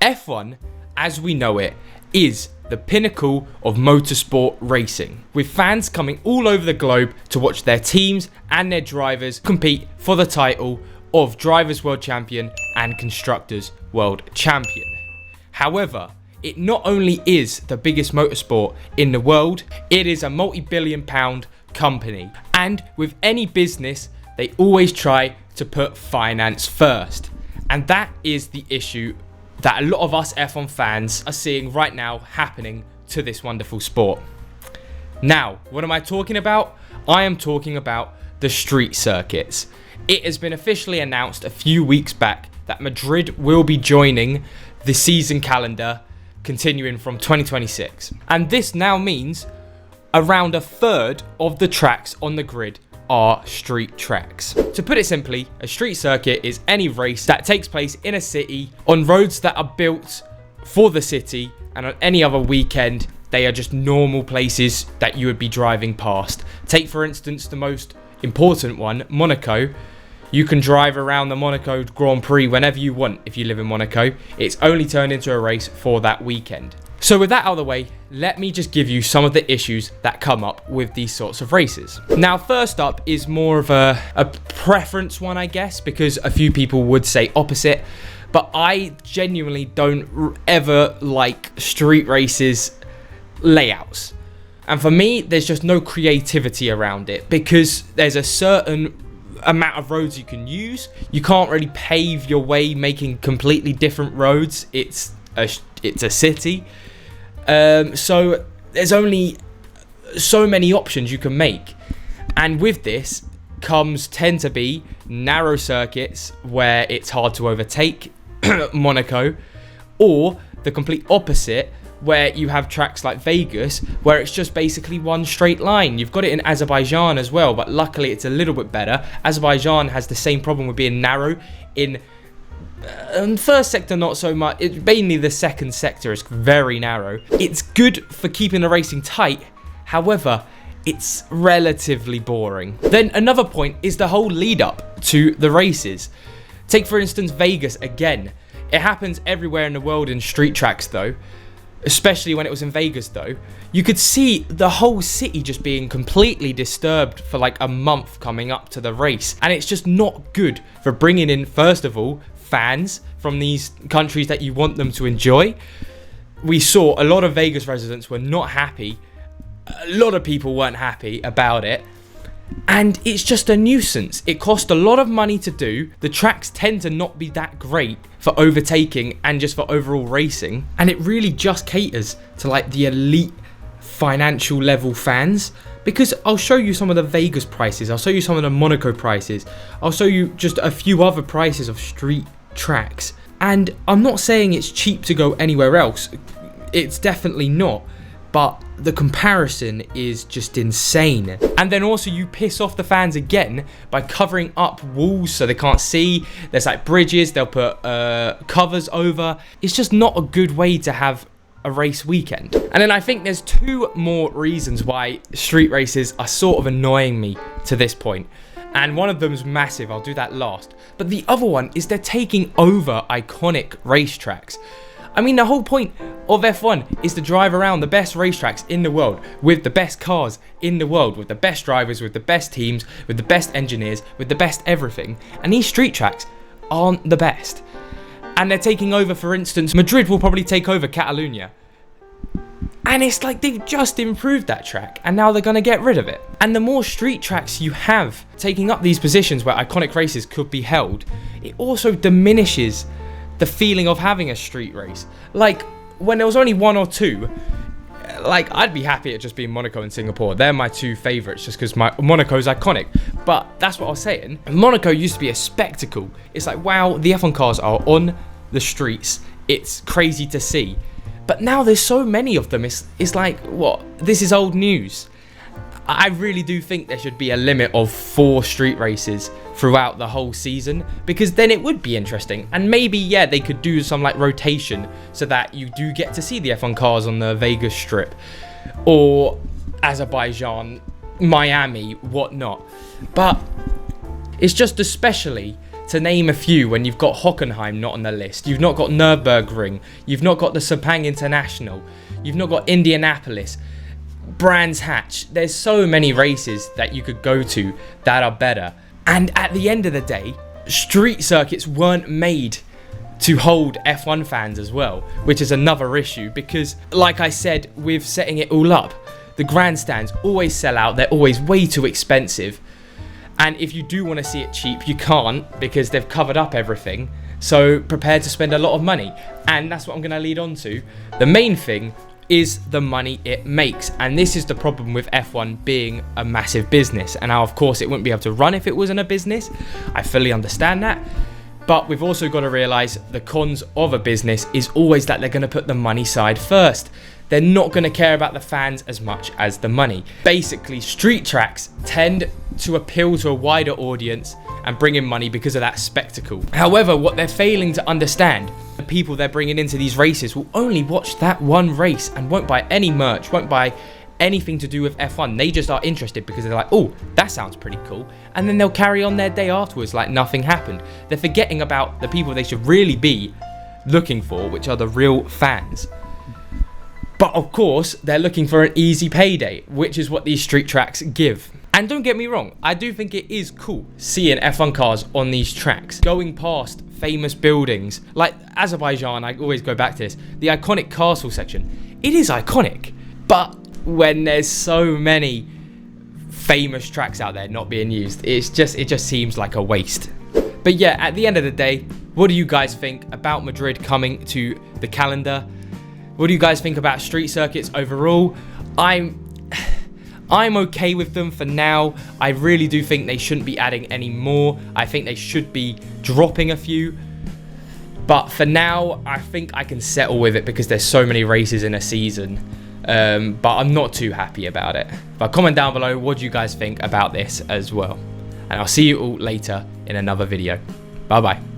F1, as we know it, is the pinnacle of motorsport racing, with fans coming all over the globe to watch their teams and their drivers compete for the title of Drivers' World Champion and Constructors' World Champion. However, it not only is the biggest motorsport in the world, it is a multi-billion-pound company. And with any business, they always try to put finance first. And that is the issue that a lot of us F1 fans are seeing right now happening to this wonderful sport. Now, what am I talking about? I am talking about the street circuits. It has been officially announced a few weeks back that Madrid will be joining the season calendar continuing from 2026. And this now means around a third of the tracks on the grid are street tracks. To put it simply, a street circuit is any race that takes place in a city on roads that are built for the city, and on any other weekend they are just normal places that you would be driving past. Take for instance the most important one, Monaco. You can drive around the Monaco Grand Prix whenever you want if you live in Monaco. It's only turned into a race for that weekend. So with that out of the way, let me just give you some of the issues that come up with these sorts of races. Now, first up is more of a preference one, I guess, because a few people would say opposite, but I genuinely don't ever like street races layouts. And for me, there's just no creativity around it because there's a certain amount of roads you can use. You can't really pave your way making completely different roads. It's a city. So there's only so many options you can make. And with this tend to be narrow circuits where it's hard to overtake, Monaco, or the complete opposite, where you have tracks like Vegas, where it's just basically one straight line. You've got it in Azerbaijan as well, but luckily it's a little bit better. Azerbaijan has the same problem with being narrow. In first sector, not so much. Mainly the second sector is very narrow. It's good for keeping the racing tight. However, it's relatively boring. Then another point is the whole lead up to the races. Take for instance Vegas again. It happens everywhere in the world in street tracks though. Especially when it was in Vegas though, you could see the whole city just being completely disturbed for like a month coming up to the race. And it's just not good for bringing in, first of all, fans from these countries that you want them to enjoy. We saw a lot of Vegas residents were not happy. A lot of people weren't happy about it. And it's just a nuisance. It cost a lot of money to do. The tracks tend to not be that great for overtaking and just for overall racing. And it really just caters to like the elite financial level fans. Because I'll show you some of the Vegas prices. I'll show you some of the Monaco prices. I'll show you just a few other prices of street tracks. And I'm not saying it's cheap to go anywhere else. It's definitely not. But the comparison is just insane. And then also you piss off the fans again by covering up walls so they can't see. There's like bridges, they'll put covers over. It's just not a good way to have a race weekend. And then I think there's two more reasons why street races are sort of annoying me to this point. And one of them is massive, I'll do that last. But the other one is they're taking over iconic racetracks. I mean, the whole point of F1 is to drive around the best racetracks in the world with the best cars in the world, with the best drivers, with the best teams, with the best engineers, with the best everything. And these street tracks aren't the best. And they're taking over, for instance, Madrid will probably take over Catalonia. And it's like they've just improved that track and now they're going to get rid of it. And the more street tracks you have taking up these positions where iconic races could be held, it also diminishes the feeling of having a street race. Like when there was only one or two, like I'd be happy at just being Monaco and Singapore. They're my two favorites just because Monaco's iconic. But that's what I was saying. Monaco used to be a spectacle. It's like, wow, the F1 cars are on the streets. It's crazy to see. But now there's so many of them. It's like, what? This is old news. I really do think there should be a limit of 4 street races throughout the whole season, because then it would be interesting. And maybe, yeah, they could do some like rotation so that you do get to see the F1 cars on the Vegas Strip or Azerbaijan, Miami, whatnot. But it's just especially to name a few, when you've got Hockenheim not on the list, you've not got Nürburgring, you've not got the Sepang International, you've not got Indianapolis, Brands Hatch. There's so many races that you could go to that are better. And at the end of the day, street circuits weren't made to hold F1 fans as well, which is another issue because, like I said, with setting it all up, the grandstands always sell out. They're always way too expensive. And if you do want to see it cheap, you can't because they've covered up everything. So prepare to spend a lot of money. And that's what I'm going to lead on to. The main thing is the money it makes. And this is the problem with F1 being a massive business. And now, of course, it wouldn't be able to run if it wasn't a business. I fully understand that. But we've also got to realise the cons of a business is always that they're going to put the money side first. They're not going to care about the fans as much as the money. Basically, street tracks tend to appeal to a wider audience and bring in money because of that spectacle. However, what they're failing to understand, the people they're bringing into these races will only watch that one race and won't buy any merch, won't buy anything to do with F1. They just are interested because they're like, oh, that sounds pretty cool. And then they'll carry on their day afterwards like nothing happened. They're forgetting about the people they should really be looking for, which are the real fans. But of course, they're looking for an easy payday, which is what these street tracks give. And don't get me wrong, I do think it is cool seeing F1 cars on these tracks, going past famous buildings. Like Azerbaijan, I always go back to this, the iconic castle section. It is iconic, but when there's so many famous tracks out there not being used, it just seems like a waste. But yeah, at the end of the day, what do you guys think about Madrid coming to the calendar? What do you guys think about street circuits overall? I'm okay with them for now. I really do think they shouldn't be adding any more. I think they should be dropping a few. But for now, I think I can settle with it because there's so many races in a season. But I'm not too happy about it. But comment down below what do you guys think about this as well. And I'll see you all later in another video. Bye bye.